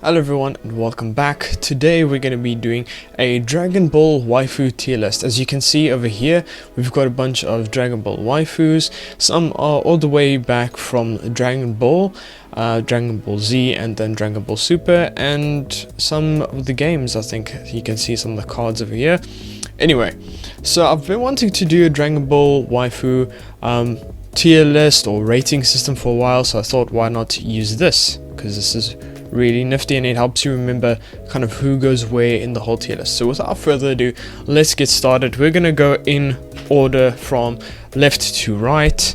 Hello everyone and welcome back. Today we're going to be doing a Dragon Ball waifu tier list. As you can see over here, we've got a bunch of Dragon Ball waifus. Some are all the way back from Dragon Ball, Dragon Ball Z, and then Dragon Ball Super, and some of the games. I think you can see some of the cards over here. Anyway, so I've been wanting to do a Dragon Ball waifu tier list or rating system for a while, so I thought why not use this, because this is really nifty and it helps you remember kind of who goes where in the whole tier list. So without further ado, let's get started. We're gonna go in order from left to right.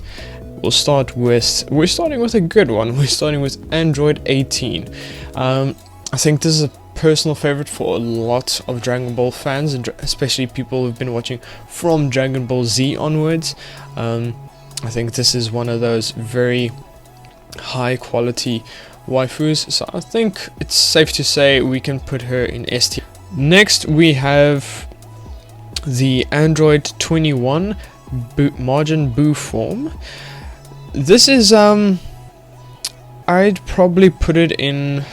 We're starting with a good one. We're starting with Android 18. I think this is a personal favorite for a lot of Dragon Ball fans, and especially people who've been watching from Dragon Ball Z onwards. I think this is one of those very high quality waifus, so I think it's safe to say we can put her in S tier. Next we have the Android 21 Margin Buu form. This is I'd probably put it in,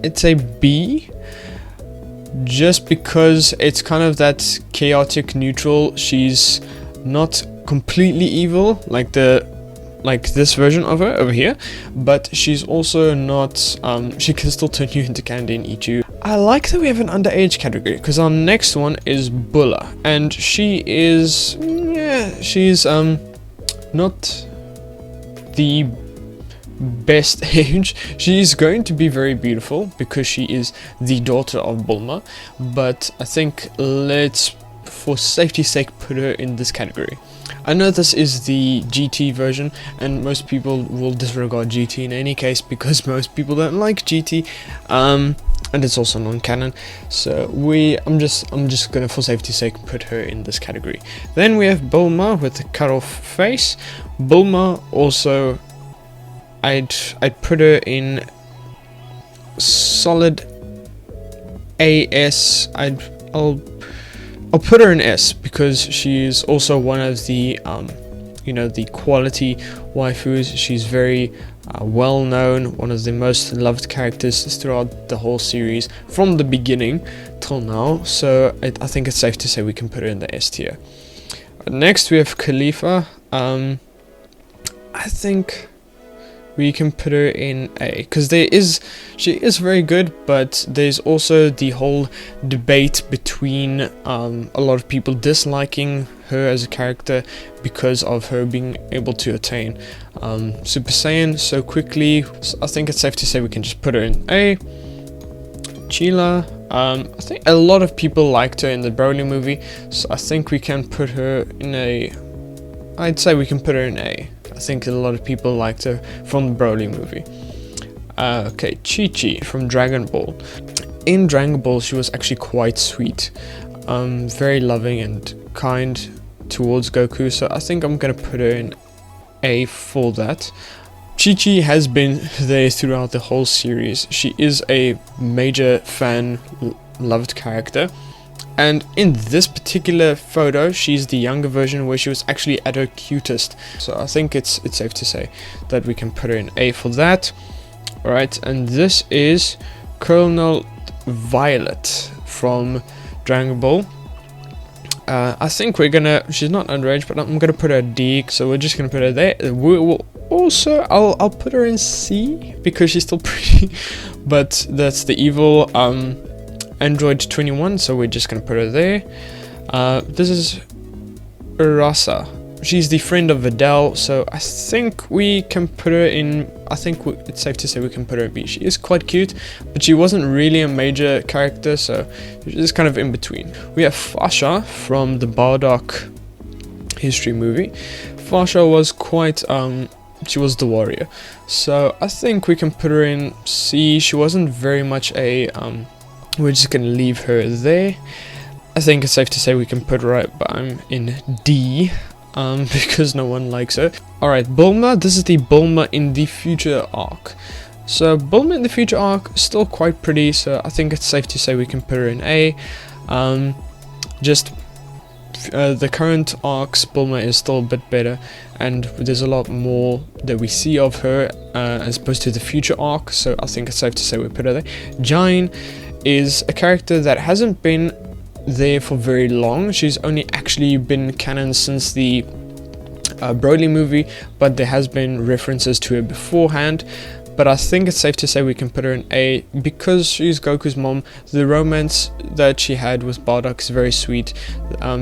it's a B, just because it's kind of that chaotic neutral. She's not completely evil like this version of her over here, but she's also not, she can still turn you into candy and eat you. I like that we have an underage category, because our next one is Bulma, and she is, she's not the best age. She's going to be very beautiful because she is the daughter of Bulma, but I think let's, for safety's sake, put her in this category. I know this is the GT version, and most people will disregard GT in any case because most people don't like GT, and it's also non-canon. So I'm just gonna, for safety's sake, put her in this category. Then we have Bulma with the cut-off face. Bulma also, I'd put her in solid AS. I'll put her in S because she's also one of the, the quality waifus. She's very well known, one of the most loved characters throughout the whole series from the beginning till now. So I think it's safe to say we can put her in the S tier. Next we have Khalifa. I think we can put her in A, because she is very good, but there's also the whole debate between a lot of people disliking her as a character because of her being able to attain Super Saiyan so quickly. So I think it's safe to say we can just put her in A. Chila, I think a lot of people liked her in the Broly movie, so I think we can put her in A. I'd say we can put her in A. I think a lot of people liked her from the Broly movie. Okay, Chi-Chi from Dragon Ball. In Dragon Ball, she was actually quite sweet, very loving and kind towards Goku, so I think I'm gonna put her in A for that. Chi-Chi has been there throughout the whole series. She is a major fan loved character. And in this particular photo, she's the younger version where she was actually at her cutest. So I think it's safe to say that we can put her in A for that. Alright, and this is Colonel Violet from Dragon Ball. I think she's not underage, but I'm gonna put her D, so we're just gonna put her there. We'll also, I'll put her in C because she's still pretty, but that's the evil Android 21, so we're just gonna put her there. This is Urasa. She's the friend of Videl, so I think we can put her in, it's safe to say we can put her in B. She is quite cute, but she wasn't really a major character, so she's kind of in between. We have Fasha from the Bardock history movie. Fasha was quite, she was the warrior, so I think we can put her in C. She wasn't very much a, we're just gonna leave her there. I think it's safe to say we can put her in D, because no one likes her. Alright, Bulma. This is the Bulma in the future arc. So Bulma in the future arc, still quite pretty, so I think it's safe to say we can put her in A. Just the current arcs, Bulma is still a bit better, and there's a lot more that we see of her as opposed to the future arc, so I think it's safe to say we put her there. Jine is a character that hasn't been there for very long. She's only actually been canon since the Broly movie, but there has been references to her beforehand. But I think it's safe to say we can put her in A because she's Goku's mom. The romance that she had with Bardock is very sweet.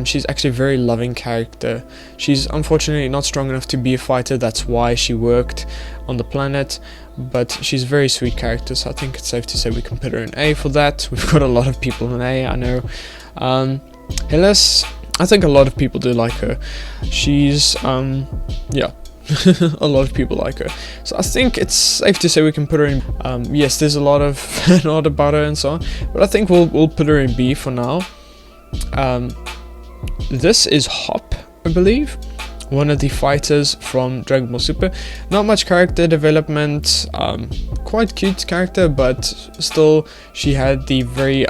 She's actually a very loving character. She's unfortunately not strong enough to be a fighter, that's why she worked on the planet, but she's a very sweet character, so I think it's safe to say we can put her in A for that. We've got a lot of people in A, I know. Hillis, I think a lot of people do like her. She's, yeah. A lot of people like her, so I think it's safe to say we can put her in. Yes, there's a lot of fan art about her and so on, but I think we'll put her in B for now. This is Hop, I believe, one of the fighters from Dragon Ball Super. Not much character development, quite cute character, but still she had the very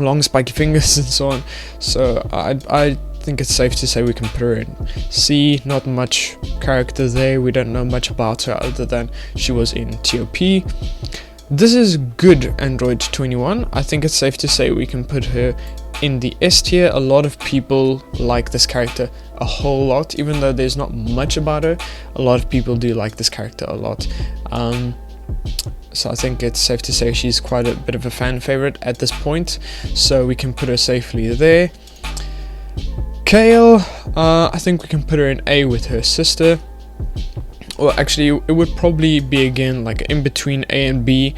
long spiky fingers and so on, so I think it's safe to say we can put her in C. Not much character there, we don't know much about her other than she was in TOP. This is good Android 21. I think it's safe to say we can put her in the S tier. A lot of people like this character a whole lot, even though there's not much about her. A lot of people do like this character a lot. So I think it's safe to say she's quite a bit of a fan favorite at this point, so we can put her safely there. Kale, I think we can put her in A with her sister. Well, actually, it would probably be again like in between A and B.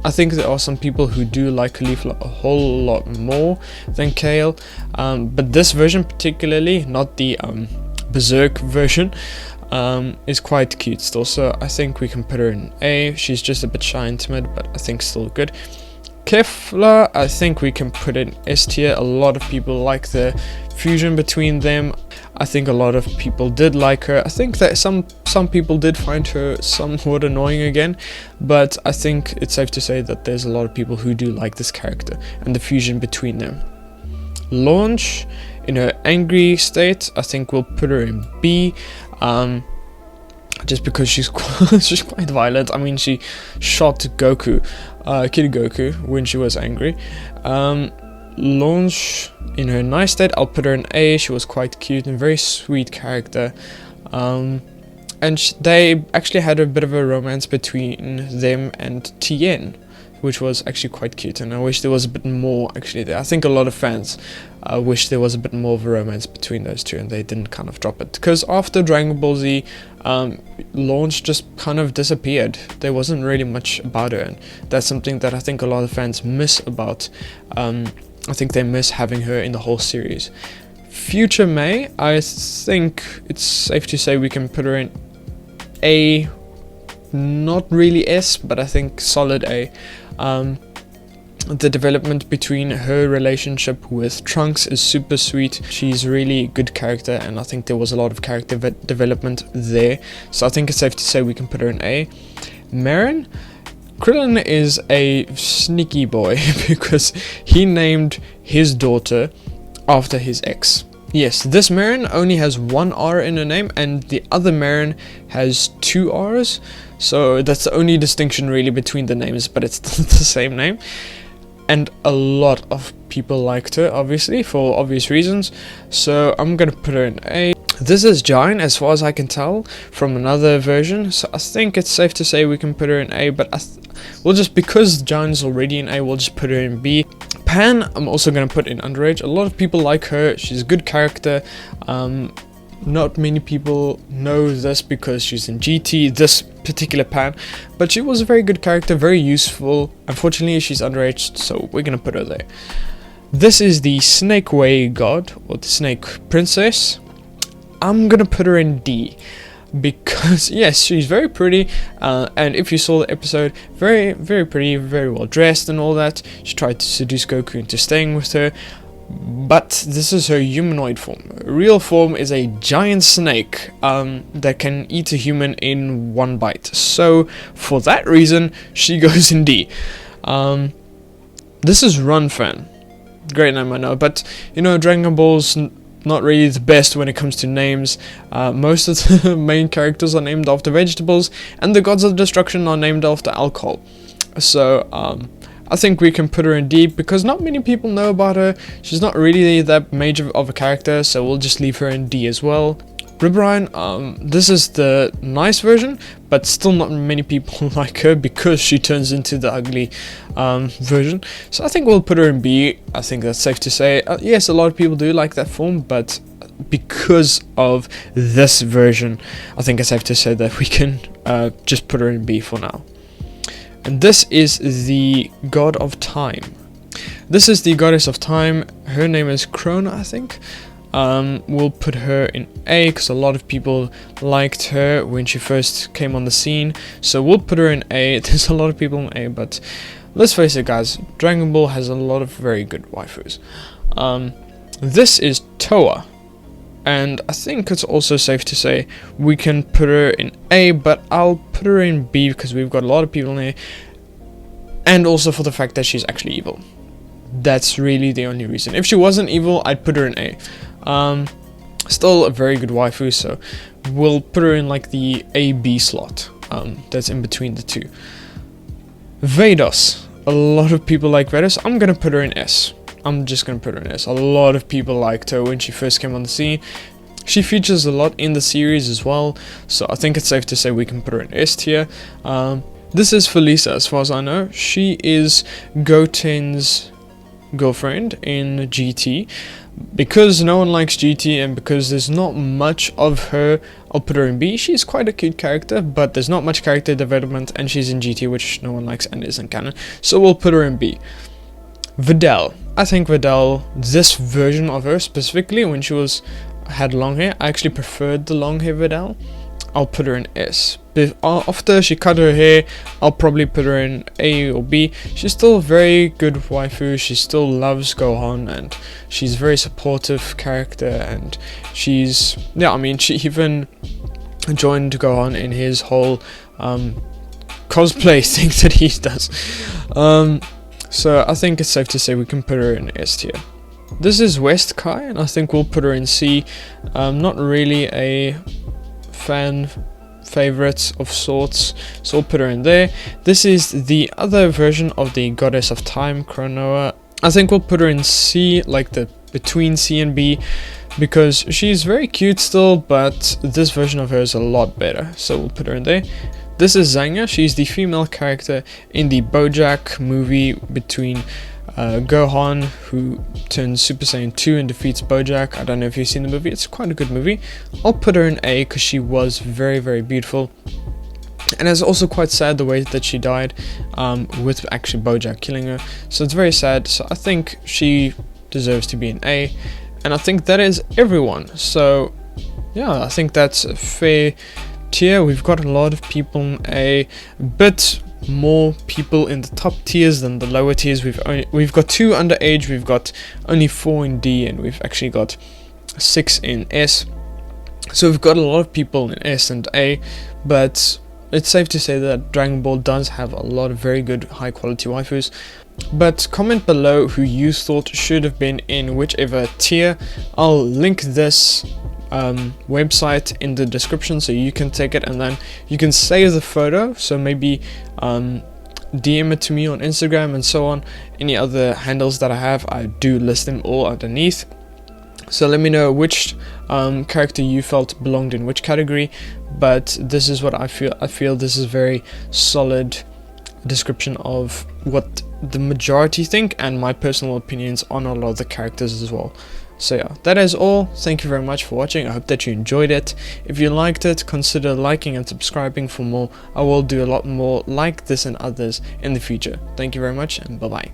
I think there are some people who do like Caulifla a whole lot more than Kale, but this version particularly, not the Berserk version, is quite cute still, so I think we can put her in A. She's just a bit shy and timid, but I think still good. Kefla, I think we can put in S tier. A lot of people like the fusion between them. I think a lot of people did like her. I think that some people did find her somewhat annoying again, but I think it's safe to say that there's a lot of people who do like this character and the fusion between them. Launch, in her angry state, I think we'll put her in B. Just because she's quite violent. I mean, she shot Goku, Kid Goku, when she was angry. Launch, in her nice state, I'll put her in A. She was quite cute and very sweet character. And they actually had a bit of a romance between them and Tien, which was actually quite cute, and I wish there was a bit more actually there. I think a lot of fans wish there was a bit more of a romance between those two, and they didn't kind of drop it, because after Dragon Ball Z, Launch just kind of disappeared. There wasn't really much about her, and that's something that I think a lot of fans miss about. I think they miss having her in the whole series. Future May, I think it's safe to say we can put her in A, not really S, but I think solid A. The development between her relationship with Trunks is super sweet. She's really good character, and I think there was a lot of character development there, so I think it's safe to say we can put her in A. Marin, Krillin is a sneaky boy because he named his daughter after his ex. Yes, this Marin only has one R in her name, and the other Marin has two R's, so that's the only distinction really between the names, but it's the same name. And a lot of people liked her, obviously, for obvious reasons, so I'm gonna put her in A. This is Jine, as far as I can tell, from another version, so I think it's safe to say we can put her in A, but we'll just, because Jine's already in A, we'll just put her in B. Pan, I'm also gonna put in underage. A lot of people like her, she's a good character. Not many people know this because she's in GT, this particular Pan, but she was a very good character, very useful. Unfortunately, she's underage, so we're gonna put her there. This is the Snake Way God, or the Snake Princess. I'm gonna put her in D, because yes, she's very pretty, and if you saw the episode, very pretty, very well dressed and all that. She tried to seduce Goku into staying with her, but this is her humanoid form. Her real form is a giant snake that can eat a human in one bite, so for that reason she goes in D. This is Run Fan. great name, I know, but you know, Dragon Ball's not really the best when it comes to names. Most of the main characters are named after vegetables, and the gods of destruction are named after alcohol. So I think we can put her in D because not many people know about her. She's not really that major of a character, so we'll just leave her in D as well. Riverine, this is the nice version, but still not many people like her because she turns into the ugly version. So I think we'll put her in B. I think that's safe to say. Yes, a lot of people do like that form, but because of this version, I think it's safe to say that we can just put her in B for now. And this is the God of Time. This is the Goddess of Time. Her name is Krona, I think. We'll put her in A because a lot of people liked her when she first came on the scene, so we'll put her in A. There's a lot of people in A, but let's face it, guys, Dragon Ball has a lot of very good waifus. This is Toa, and I think it's also safe to say we can put her in A, but I'll put her in B because we've got a lot of people in A, and also for the fact that she's actually evil. That's really the only reason. If she wasn't evil, I'd put her in A. Still a very good waifu, so we'll put her in like the A-B slot. That's in between the two. Vados. A lot of people like Vados. I'm gonna put her in S. I'm just gonna put her in S. A lot of people liked her when she first came on the scene. She features a lot in the series as well, so I think it's safe to say we can put her in S tier. This is Felisa, as far as I know. She is Goten's girlfriend in GT. Because no one likes GT and because there's not much of her, I'll put her in B. She's quite a cute character, but there's not much character development, and she's in GT, which no one likes and isn't canon, so we'll put her in B. Videl. I think Videl, this version of her specifically, when she had long hair, I actually preferred the long hair Videl. I'll put her in S. After she cut her hair, I'll probably put her in A or B. She's still a very good waifu. She still loves Gohan, and she's a very supportive character, and she's, yeah, I mean, she even joined Gohan in his whole cosplay thing that he does. So I think it's safe to say we can put her in S tier. This is West Kai, and I think we'll put her in C. Not really a fan favorite of sorts, so we'll put her in there. This is the other version of the Goddess of Time, Kronoa. I think we'll put her in C, like the between C and B, because she's very cute still, but this version of her is a lot better, so we'll put her in there. This is Zanga. She's the female character in the BoJack movie between Gohan, who turns Super Saiyan 2 and defeats BoJack. I don't know if you've seen the movie. It's quite a good movie. I'll put her in A because she was very, very beautiful. And it's also quite sad the way that she died, with actually BoJack killing her. So it's very sad. So I think she deserves to be in A. And I think that is everyone. So yeah, I think that's a fair tier. We've got a lot of people in A, but more people in the top tiers than the lower tiers. We've got 2 underage, we've got only 4 in D, and we've actually got 6 in S. So we've got a lot of people in S and A, but it's safe to say that Dragon Ball does have a lot of very good high quality waifus. But comment below who you thought should have been in whichever tier. I'll link this website in the description so you can take it, and then you can save the photo, so maybe DM it to me on Instagram and so on. Any other handles that I have, I do list them all underneath, so let me know which character you felt belonged in which category. But this is what I feel this is very solid description of what the majority think and my personal opinions on a lot of the characters as well. So yeah, that is all. Thank you very much for watching. I hope that you enjoyed it. If you liked it, consider liking and subscribing for more. I will do a lot more like this and others in the future. Thank you very much, and bye bye.